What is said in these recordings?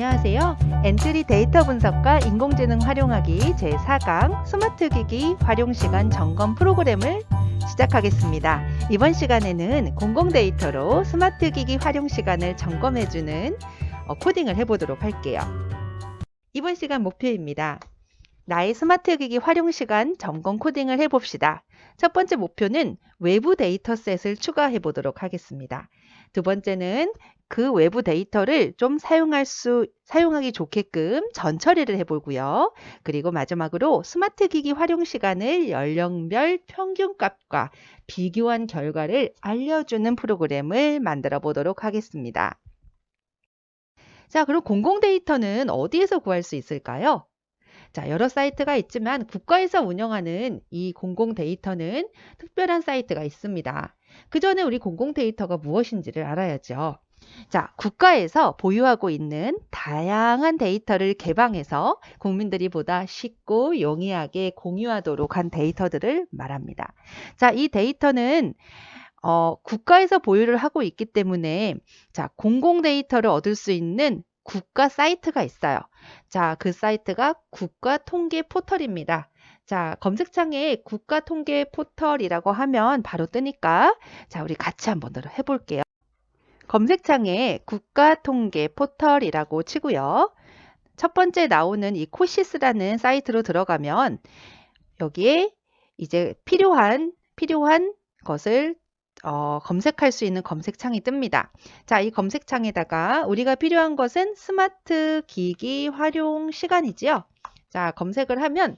안녕하세요. 엔트리 데이터 분석과 인공지능 활용하기 제4강 스마트 기기 활용 시간 점검 프로그램을 시작하겠습니다. 이번 시간에는 공공 데이터로 스마트 기기 활용 시간을 점검해주는 코딩을 해보도록 할게요. 이번 시간 목표입니다. 나의 스마트 기기 활용 시간 점검 코딩을 해봅시다. 첫 번째 목표는 외부 데이터셋을 추가해 보도록 하겠습니다. 두 번째는 그 외부 데이터를 좀 사용하기 좋게끔 전처리를 해보고요. 그리고 마지막으로 스마트 기기 활용 시간을 연령별 평균값과 비교한 결과를 알려주는 프로그램을 만들어 보도록 하겠습니다. 자, 그럼 공공 데이터는 어디에서 구할 수 있을까요? 자, 여러 사이트가 있지만 국가에서 운영하는 이 공공 데이터는 특별한 사이트가 있습니다. 그 전에 우리 공공 데이터가 무엇인지를 알아야죠. 자, 국가에서 보유하고 있는 다양한 데이터를 개방해서 국민들이 보다 쉽고 용이하게 공유하도록 한 데이터들을 말합니다. 자, 이 데이터는 국가에서 보유를 하고 있기 때문에 자, 공공 데이터를 얻을 수 있는 국가 사이트가 있어요. 자, 그 사이트가 국가통계 포털입니다. 자, 검색창에 국가통계 포털이라고 하면 바로 뜨니까 자, 우리 같이 한번 해볼게요. 검색창에 국가통계 포털이라고 치고요. 첫 번째 나오는 이 코시스라는 사이트로 들어가면 여기에 이제 필요한 것을 검색할 수 있는 검색창이 뜹니다. 자, 이 검색창에다가 우리가 필요한 것은 스마트 기기 활용 시간이지요. 자, 검색을 하면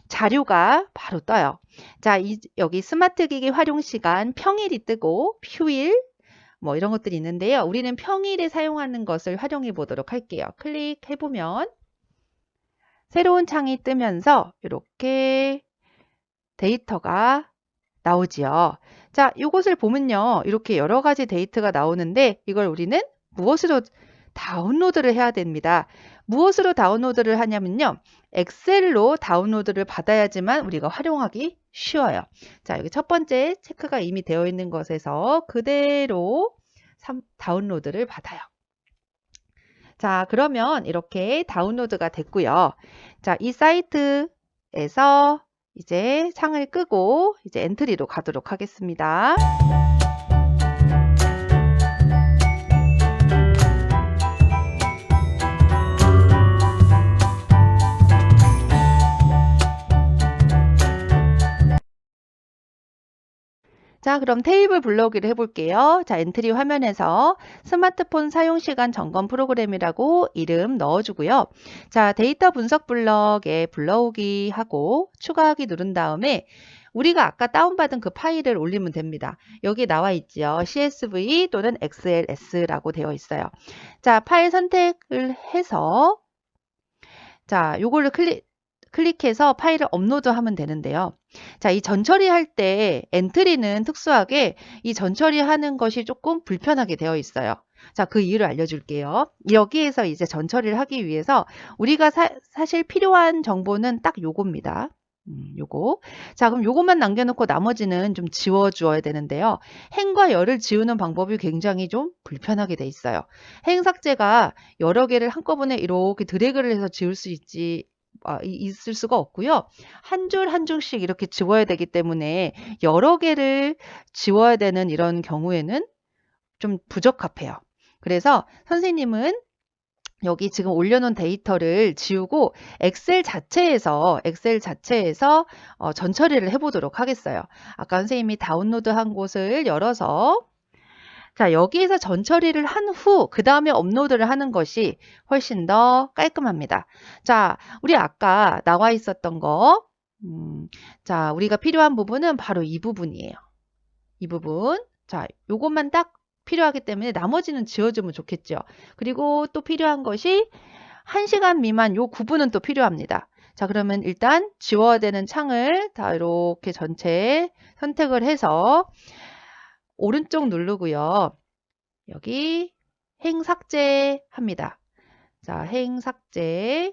자료가 바로 떠요. 자, 여기 스마트 기기 활용 시간 평일이 뜨고 휴일 뭐 이런 것들이 있는데요. 우리는 평일에 사용하는 것을 활용해 보도록 할게요. 클릭해 보면 새로운 창이 뜨면서 이렇게 데이터가 나오지요. 자, 이것을 보면요. 이렇게 여러 가지 데이터가 나오는데 이걸 우리는 무엇으로 다운로드를 해야 됩니다. 무엇으로 다운로드를 하냐면요. 엑셀로 다운로드를 받아야지만 우리가 활용하기 쉬워요. 자, 여기 첫 번째 체크가 이미 되어 있는 것에서 그대로 다운로드를 받아요. 자, 그러면 이렇게 다운로드가 됐고요. 자, 이 사이트에서 이제 창을 끄고 이제 엔트리로 가도록 하겠습니다. 자, 그럼 테이블 불러오기를 해볼게요. 자, 엔트리 화면에서 스마트폰 사용시간 점검 프로그램이라고 이름 넣어주고요. 자, 데이터 분석 블럭에 불러오기 하고 추가하기 누른 다음에 우리가 아까 다운받은 그 파일을 올리면 됩니다. 여기 나와 있죠. CSV 또는 XLS라고 되어 있어요. 자, 파일 선택을 해서 자, 요거를 클릭해서 파일을 업로드하면 되는데요. 자, 이 전처리할 때 엔트리는 특수하게 이 전처리하는 것이 조금 불편하게 되어 있어요. 자, 그 이유를 알려줄게요. 여기에서 이제 전처리를 하기 위해서 우리가 사실 필요한 정보는 딱 요겁니다. 요거. 자, 그럼 요것만 남겨놓고 나머지는 좀 지워주어야 되는데요. 행과 열을 지우는 방법이 굉장히 좀 불편하게 돼 있어요. 행 삭제가 여러 개를 한꺼번에 이렇게 드래그를 해서 지울 수 있을 수가 없고요. 한 줄 한 줄씩 이렇게 지워야 되기 때문에 여러 개를 지워야 되는 이런 경우에는 좀 부적합해요. 그래서 선생님은 여기 지금 올려놓은 데이터를 지우고 엑셀 자체에서 전처리를 해보도록 하겠어요. 아까 선생님이 다운로드한 곳을 열어서 자, 여기에서 전처리를 한 후 그 다음에 업로드를 하는 것이 훨씬 더 깔끔합니다. 자, 우리 아까 나와 있었던 거 자, 우리가 필요한 부분은 바로 이 부분이에요. 이 부분. 자, 요것만 딱 필요하기 때문에 나머지는 지워주면 좋겠죠. 그리고 또 필요한 것이 1시간 미만 요 구분은 또 필요합니다. 자, 그러면 일단 지워야 되는 창을 다 이렇게 전체 선택을 해서 오른쪽 누르고요. 여기 행 삭제합니다. 자, 행 삭제.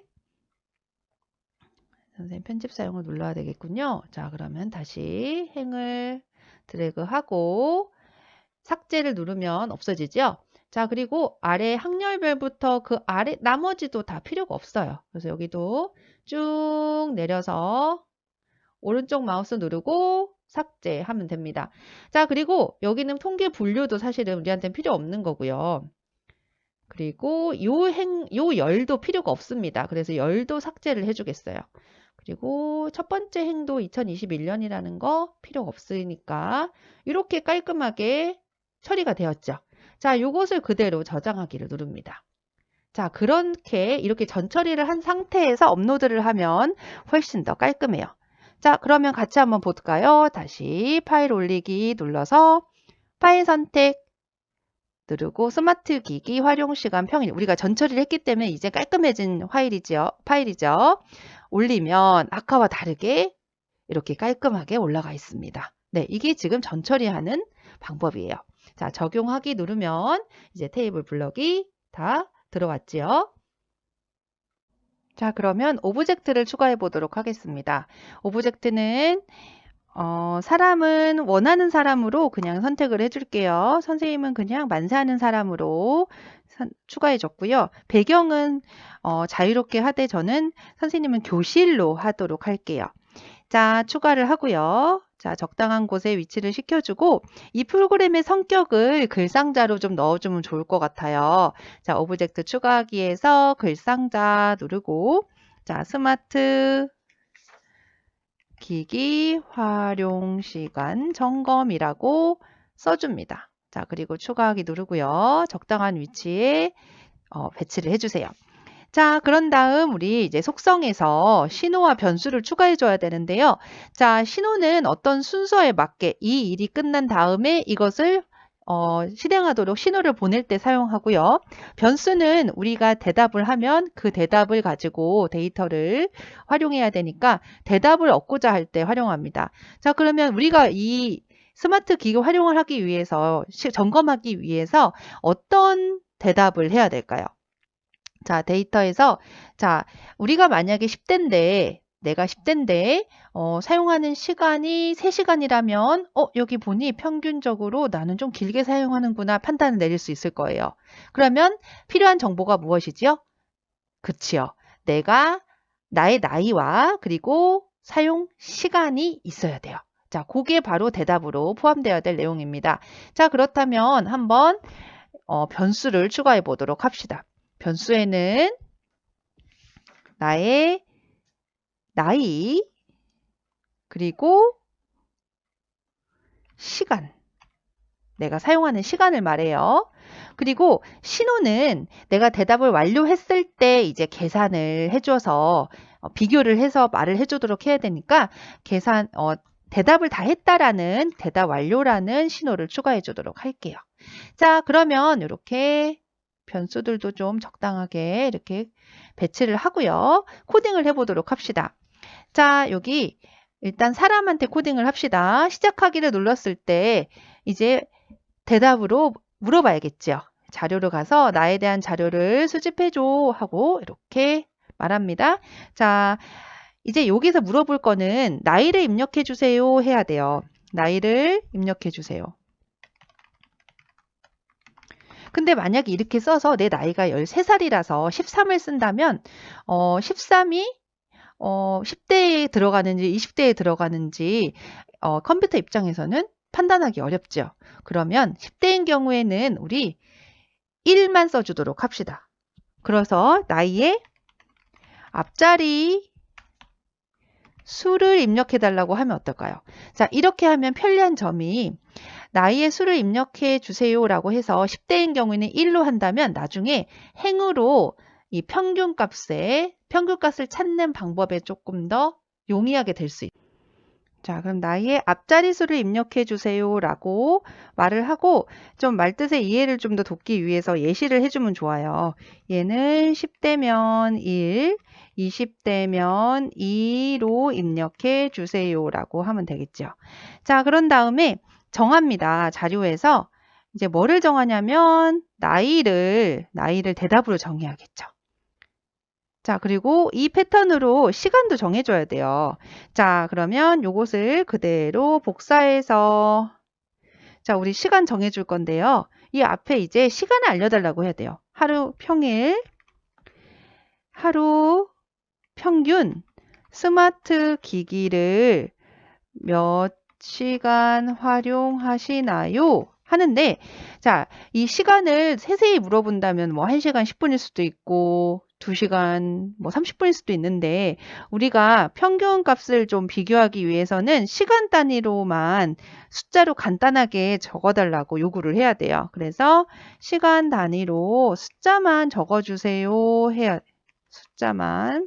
선생님 편집 사용을 눌러야 되겠군요. 자, 그러면 다시 행을 드래그하고 삭제를 누르면 없어지죠? 자, 그리고 아래 학렬별부터 그 아래 나머지도 다 필요가 없어요. 그래서 여기도 쭉 내려서 오른쪽 마우스 누르고 삭제하면 됩니다. 자, 그리고 여기는 통계 분류도 사실은 우리한테는 필요 없는 거고요. 그리고 요 열도 필요가 없습니다. 그래서 열도 삭제를 해주겠어요. 그리고 첫 번째 행도 2021년이라는 거 필요가 없으니까 이렇게 깔끔하게 처리가 되었죠. 자, 요것을 그대로 저장하기를 누릅니다. 자, 그렇게 이렇게 전처리를 한 상태에서 업로드를 하면 훨씬 더 깔끔해요. 자, 그러면 같이 한번 볼까요? 다시 파일 올리기 눌러서 파일 선택 누르고 스마트 기기 활용 시간 평일. 우리가 전처리를 했기 때문에 이제 깔끔해진 파일이죠. 올리면 아까와 다르게 이렇게 깔끔하게 올라가 있습니다. 네, 이게 지금 전처리하는 방법이에요. 자, 적용하기 누르면 이제 테이블 블럭이 다 들어왔지요. 자, 그러면 오브젝트를 추가해 보도록 하겠습니다. 오브젝트는 사람은 원하는 사람으로 그냥 선택을 해줄게요. 선생님은 그냥 만세하는 사람으로 추가해 줬고요. 배경은 자유롭게 하되 저는 선생님은 교실로 하도록 할게요. 자, 추가를 하고요. 자, 적당한 곳에 위치를 시켜주고 이 프로그램의 성격을 글상자로 좀 넣어주면 좋을 것 같아요. 자, 오브젝트 추가하기에서 글상자 누르고 자, 스마트 기기 활용 시간 점검이라고 써줍니다. 자, 그리고 추가하기 누르고요. 적당한 위치에 배치를 해주세요. 자, 그런 다음 우리 이제 속성에서 신호와 변수를 추가해 줘야 되는데요. 자, 신호는 어떤 순서에 맞게 이 일이 끝난 다음에 이것을 실행하도록 신호를 보낼 때 사용하고요. 변수는 우리가 대답을 하면 그 대답을 가지고 데이터를 활용해야 되니까 대답을 얻고자 할 때 활용합니다. 자, 그러면 우리가 이 스마트 기기 활용을 하기 위해서 점검하기 위해서 어떤 대답을 해야 될까요? 자, 데이터에서 자, 우리가 만약에 10대인데 내가 10대인데 사용하는 시간이 3시간이라면 여기 보니 평균적으로 나는 좀 길게 사용하는구나 판단을 내릴 수 있을 거예요. 그러면 필요한 정보가 무엇이지요? 그치요. 나의 나이와 그리고 사용 시간이 있어야 돼요. 자, 그게 바로 대답으로 포함되어야 될 내용입니다. 자, 그렇다면 한번 변수를 추가해 보도록 합시다. 변수에는 나의 나이 그리고 시간 내가 사용하는 시간을 말해요. 그리고 신호는 내가 대답을 완료했을 때 이제 계산을 해줘서 비교를 해서 말을 해주도록 해야 되니까 대답을 다 했다라는 대답 완료라는 신호를 추가해 주도록 할게요. 자, 그러면 이렇게 변수들도 좀 적당하게 이렇게 배치를 하고요. 코딩을 해보도록 합시다. 자, 여기 일단 사람한테 코딩을 합시다. 시작하기를 눌렀을 때 이제 대답으로 물어봐야겠죠. 자료로 가서 나에 대한 자료를 수집해줘 하고 이렇게 말합니다. 자, 이제 여기서 물어볼 거는 나이를 입력해 주세요 해야 돼요. 나이를 입력해 주세요. 근데 만약에 이렇게 써서 내 나이가 13살이라서 13을 쓴다면 13이 10대에 들어가는지 20대에 들어가는지 컴퓨터 입장에서는 판단하기 어렵죠. 그러면 10대인 경우에는 우리 1만 써주도록 합시다. 그래서 나이의 앞자리 수를 입력해 달라고 하면 어떨까요? 자, 이렇게 하면 편리한 점이 나이의 수를 입력해 주세요라고 해서 10대인 경우에는 1로 한다면 나중에 행으로 이 평균값을 찾는 방법에 조금 더 용이하게 될 수 있어요. 자, 그럼 나이의 앞자리 수를 입력해 주세요라고 말을 하고 좀 말뜻의 이해를 좀 더 돕기 위해서 예시를 해주면 좋아요. 얘는 10대면 1, 20대면 2로 입력해 주세요라고 하면 되겠죠. 자, 그런 다음에 정합니다. 자료에서 이제 뭐를 정하냐면 나이를 대답으로 정해야겠죠. 자, 그리고 이 패턴으로 시간도 정해줘야 돼요. 자, 그러면 요것을 그대로 복사해서 자, 우리 시간 정해줄 건데요. 이 앞에 이제 시간을 알려달라고 해야 돼요. 하루 평일, 하루 평균 스마트 기기를 몇 시간 활용하시나요? 하는데, 자, 이 시간을 세세히 물어본다면 뭐 1시간 10분일 수도 있고, 2시간 뭐 30분일 수도 있는데, 우리가 평균 값을 좀 비교하기 위해서는 시간 단위로만 숫자로 간단하게 적어달라고 요구를 해야 돼요. 그래서 시간 단위로 숫자만 적어주세요. 숫자만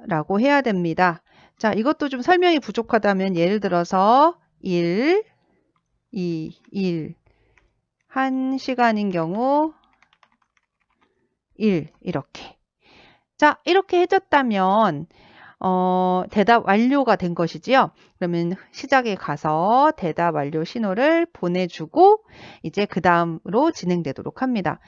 라고 해야 됩니다. 자, 이것도 좀 설명이 부족하다면 예를 들어서 1, 2, 1, 1시간인 경우 1 이렇게. 자, 이렇게 해줬다면 대답 완료가 된 것이지요. 그러면 시작에 가서 대답 완료 신호를 보내주고 이제 그 다음으로 진행되도록 합니다.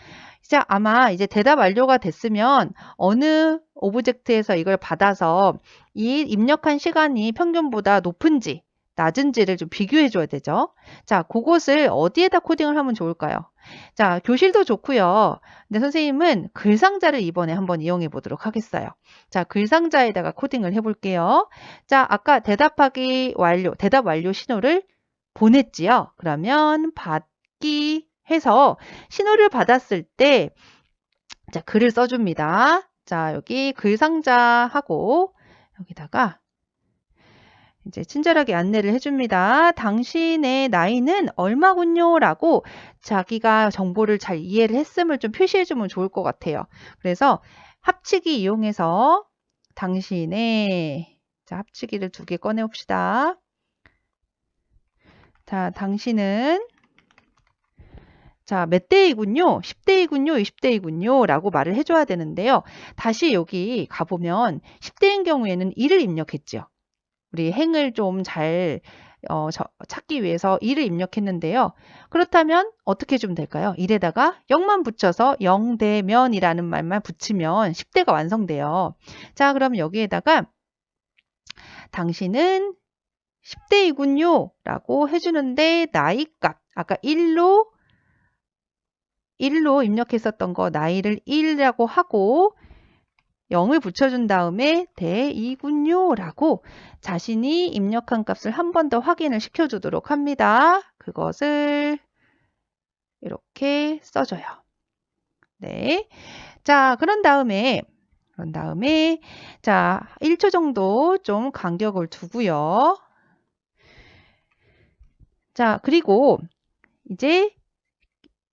이제 아마 이제 대답 완료가 됐으면 어느 오브젝트에서 이걸 받아서 이 입력한 시간이 평균보다 높은지 낮은지를 좀 비교해 줘야 되죠. 자, 그것을 어디에다 코딩을 하면 좋을까요? 자, 교실도 좋고요. 근데 선생님은 글상자를 이번에 한번 이용해 보도록 하겠어요. 자, 글상자에다가 코딩을 해볼게요. 자, 아까 대답하기 완료, 대답 완료 신호를 보냈지요. 그러면 받기 해서 신호를 받았을 때 자, 글을 써줍니다. 자, 여기 글상자하고 여기다가 이제 친절하게 안내를 해줍니다. 당신의 나이는 얼마군요? 라고 자기가 정보를 잘 이해를 했음을 좀 표시해주면 좋을 것 같아요. 그래서 합치기 이용해서 당신의 자, 합치기를 2개 꺼내 봅시다. 자, 당신은 자, 몇 대이군요? 10대이군요? 20대이군요? 라고 말을 해줘야 되는데요. 다시 여기 가보면 10대인 경우에는 2를 입력했죠. 우리 행을 좀 잘 찾기 위해서 2를 입력했는데요. 그렇다면 어떻게 해주면 될까요? 1에다가 0만 붙여서 0대면이라는 말만 붙이면 10대가 완성돼요. 자, 그럼 여기에다가 당신은 10대이군요. 라고 해주는데 나이값, 아까 1로 입력했었던 거 나이를 1이라고 하고 0을 붙여준 다음에 대이군요 라고 자신이 입력한 값을 한 번 더 확인을 시켜주도록 합니다. 그것을 이렇게 써줘요. 네. 자, 그런 다음에 자, 1초 정도 좀 간격을 두고요. 자, 그리고 이제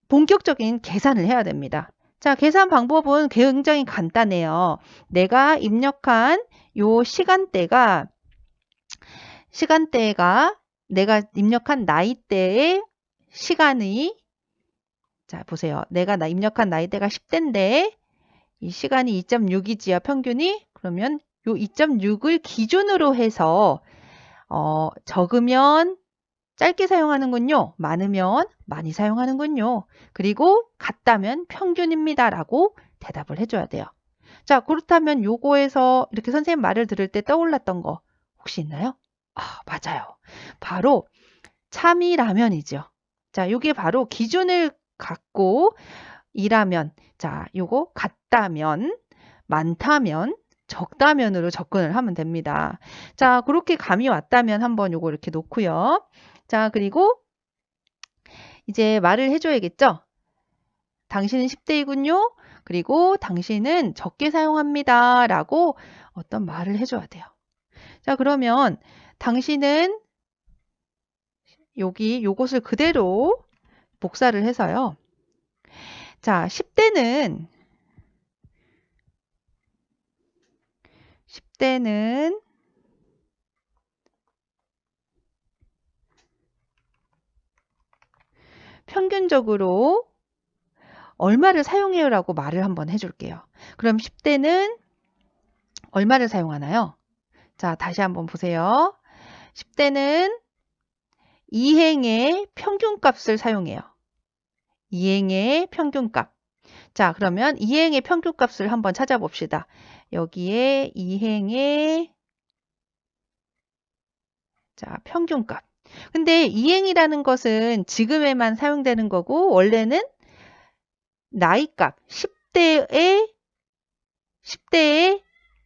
본격적인 계산을 해야 됩니다. 자, 계산 방법은 굉장히 간단해요. 내가 입력한 요 시간대가 내가 입력한 나이대의 시간이 자, 보세요. 내가 입력한 나이대가 10대인데 이 시간이 2.6이지요, 평균이. 그러면 요 2.6을 기준으로 해서 적으면 짧게 사용하는군요. 많으면 많이 사용하는군요. 그리고 같다면 평균입니다. 라고 대답을 해줘야 돼요. 자, 그렇다면 요거에서 이렇게 선생님 말을 들을 때 떠올랐던 거 혹시 있나요? 아, 맞아요. 바로 참이라면이죠. 자, 요게 바로 기준을 갖고 이라면, 자, 요거 같다면, 많다면, 적다면으로 접근을 하면 됩니다. 자, 그렇게 감이 왔다면 한번 요거 이렇게 놓고요. 자, 그리고 이제 말을 해줘야겠죠? 당신은 10대이군요. 그리고 당신은 적게 사용합니다. 라고 어떤 말을 해줘야 돼요. 자, 그러면 당신은 요것을 그대로 복사를 해서요. 자, 10대는 평균적으로 얼마를 사용해요 라고 말을 한번 해줄게요. 그럼 10대는 얼마를 사용하나요? 자, 다시 한번 보세요. 10대는 2행의 평균값을 사용해요. 2행의 평균값. 자, 그러면 2행의 평균값을 한번 찾아봅시다. 여기에 2행의 자, 평균값. 근데 이행이라는 것은 지금에만 사용되는 거고 원래는 나이값 10대에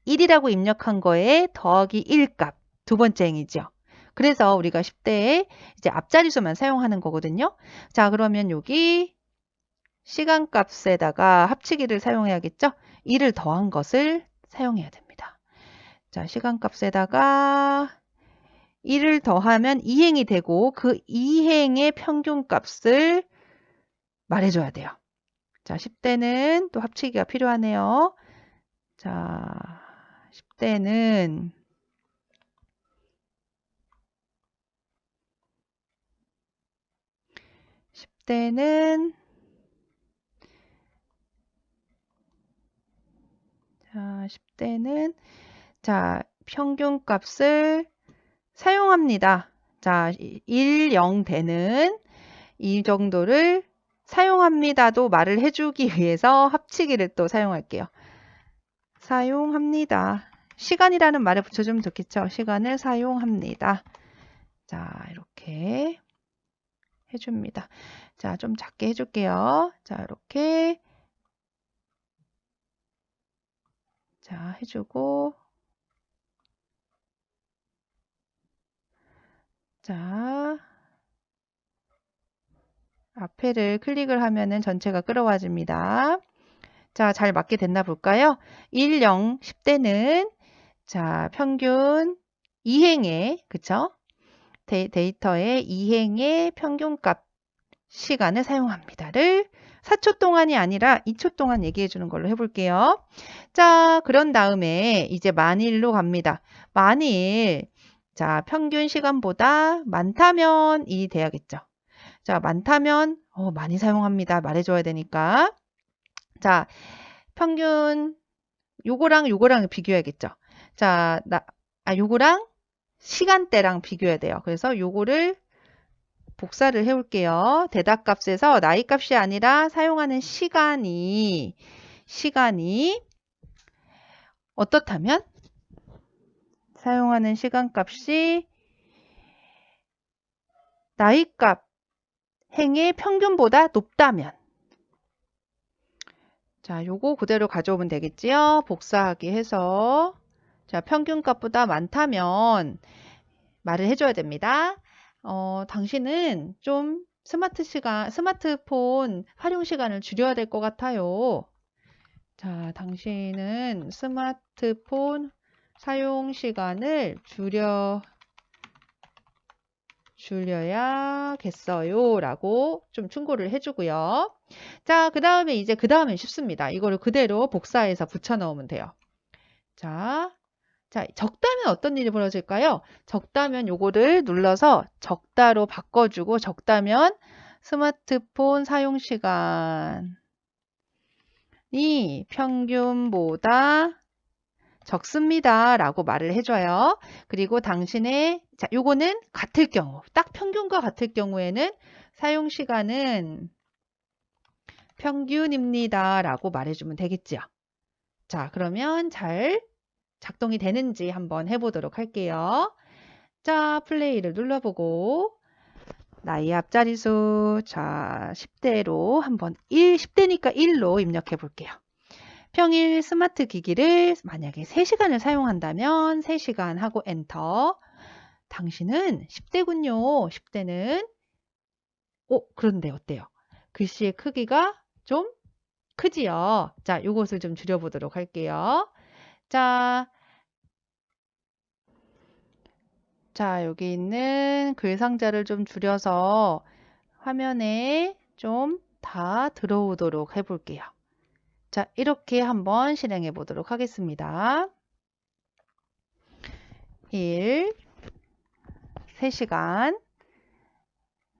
1이라고 입력한 거에 더하기 1값 두 번째 행이죠. 그래서 우리가 10대에 이제 앞자리수만 사용하는 거거든요. 자, 그러면 여기 시간값에다가 합치기를 사용해야겠죠? 1을 더한 것을 사용해야 됩니다. 자, 시간값에다가 1을 더하면 2행이 되고 그 2행의 평균값을 말해줘야 돼요. 자, 10대는 또 합치기가 필요하네요. 자, 10대는 자, 10대는 자, 평균값을 사용합니다. 자, 1, 0 되는 이 정도를 사용합니다도 말을 해주기 위해서 합치기를 또 사용할게요. 사용합니다. 시간이라는 말을 붙여주면 좋겠죠. 시간을 사용합니다. 자, 이렇게 해줍니다. 자, 좀 작게 해줄게요. 자, 이렇게 자, 해주고 자, 앞에를 클릭을 하면은 전체가 끌어와집니다. 자, 잘 맞게 됐나 볼까요? 1, 0, 10대는 자, 평균 2행의 그쵸? 데이터의 2행의 평균값 시간을 사용합니다를 4초 동안이 아니라 2초 동안 얘기해 주는 걸로 해볼게요. 자, 그런 다음에 이제 만일로 갑니다. 만일 자, 평균 시간보다 많다면 이 돼야겠죠. 자, 많다면 많이 사용합니다. 말해줘야 되니까. 자, 평균 요거랑 비교해야겠죠. 자, 요거랑 시간대랑 비교해야 돼요. 그래서 요거를 복사를 해올게요. 대답값에서 나이값이 아니라 사용하는 시간이 어떻다면 사용하는 시간값이 나이값 행의 평균보다 높다면 자, 요거 그대로 가져오면 되겠지요. 복사하기 해서 자, 평균값보다 많다면 말을 해줘야 됩니다. 당신은 좀 스마트폰 활용 시간을 줄여야 될 것 같아요. 자, 당신은 스마트폰 사용 시간을 줄여야겠어요. 라고 좀 충고를 해주고요. 자, 그 다음엔 쉽습니다. 이거를 그대로 복사해서 붙여 넣으면 돼요. 자, 적다면 어떤 일이 벌어질까요? 적다면 요거를 눌러서 적다로 바꿔주고 적다면 스마트폰 사용 시간이 평균보다 적습니다. 라고 말을 해줘요. 그리고 당신의, 자, 요거는 같을 경우, 딱 평균과 같을 경우에는 사용 시간은 평균입니다. 라고 말해주면 되겠죠. 자, 그러면 잘 작동이 되는지 한번 해보도록 할게요. 자, 플레이를 눌러보고 나이 앞자리수 자 10대로 한번 10대니까 1로 입력해 볼게요. 평일 스마트 기기를 만약에 3시간을 사용한다면 3시간 하고 엔터. 당신은 10대군요. 10대는 그런데 어때요? 글씨의 크기가 좀 크지요. 자, 요것을 좀 줄여보도록 할게요. 자, 여기 있는 글 상자를 좀 줄여서 화면에 좀 다 들어오도록 해볼게요. 자, 이렇게 한번 실행해 보도록 하겠습니다. 3시간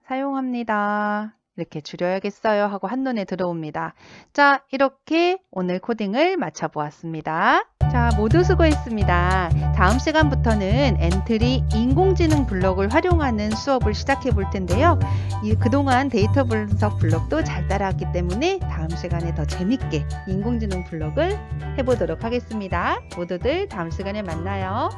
사용합니다. 이렇게 줄여야겠어요 하고 한눈에 들어옵니다. 자, 이렇게 오늘 코딩을 마쳐 보았습니다. 자, 모두 수고했습니다. 다음 시간부터는 엔트리 인공지능 블록을 활용하는 수업을 시작해 볼 텐데요. 그동안 데이터 분석 블록도 잘 따라왔기 때문에 다음 시간에 더 재밌게 인공지능 블록을 해보도록 하겠습니다. 모두들 다음 시간에 만나요.